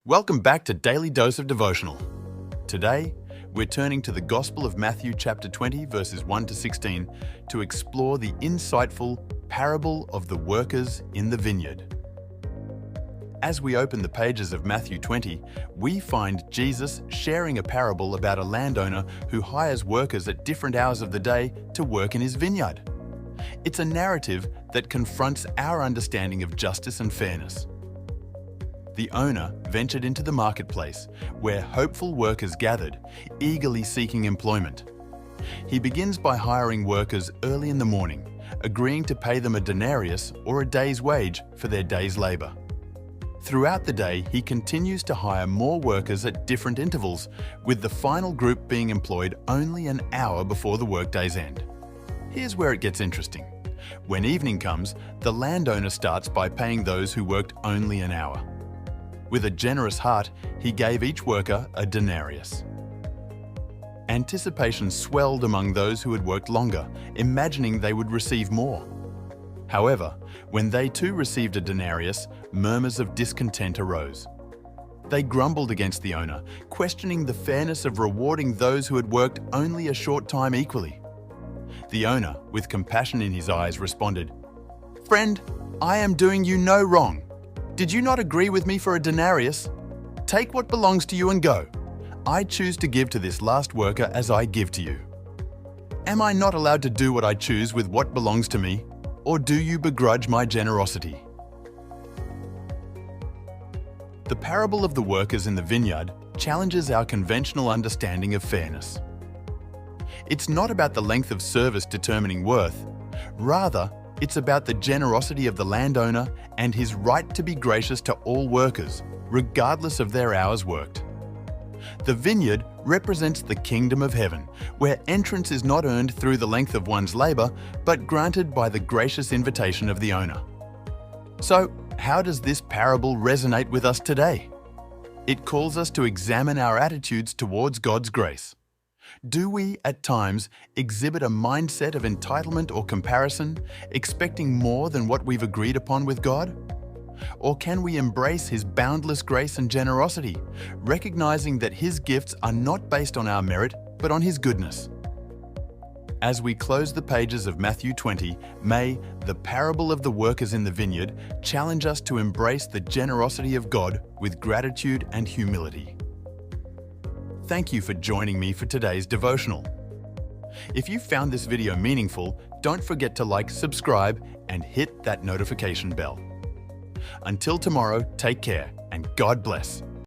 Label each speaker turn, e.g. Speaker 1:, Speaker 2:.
Speaker 1: Welcome back to Daily Dose of Devotional. Today, we're turning to the Gospel of Matthew chapter 20, verses 1 to 16, to explore the insightful parable of the workers in the vineyard. As we open the pages of Matthew 20, we find Jesus sharing a parable about a landowner who hires workers at different hours of the day to work in his vineyard. It's a narrative that confronts our understanding of justice and fairness. The owner ventured into the marketplace, where hopeful workers gathered, eagerly seeking employment. He begins by hiring workers early in the morning, agreeing to pay them a denarius or a day's wage for their day's labor. Throughout the day, he continues to hire more workers at different intervals, with the final group being employed only an hour before the workday's end. Here's where it gets interesting. When evening comes, the landowner starts by paying those who worked only an hour. With a generous heart, he gave each worker a denarius. Anticipation swelled among those who had worked longer, imagining they would receive more. However, when they too received a denarius, murmurs of discontent arose. They grumbled against the owner, questioning the fairness of rewarding those who had worked only a short time equally. The owner, with compassion in his eyes, responded, "Friend, I am doing you no wrong. Did you not agree with me for a denarius? Take what belongs to you and go. I choose to give to this last worker as I give to you. Am I not allowed to do what I choose with what belongs to me, or do you begrudge my generosity?" The parable of the workers in the vineyard challenges our conventional understanding of fairness. It's not about the length of service determining worth. Rather, it's about the generosity of the landowner and his right to be gracious to all workers, regardless of their hours worked. The vineyard represents the kingdom of heaven, where entrance is not earned through the length of one's labor, but granted by the gracious invitation of the owner. So, how does this parable resonate with us today? It calls us to examine our attitudes towards God's grace. Do we, at times, exhibit a mindset of entitlement or comparison, expecting more than what we've agreed upon with God? Or can we embrace His boundless grace and generosity, recognizing that His gifts are not based on our merit, but on His goodness? As we close the pages of Matthew 20, may the parable of the workers in the vineyard challenge us to embrace the generosity of God with gratitude and humility. Thank you for joining me for today's devotional. If you found this video meaningful, don't forget to like, subscribe, and hit that notification bell. Until tomorrow, take care and God bless.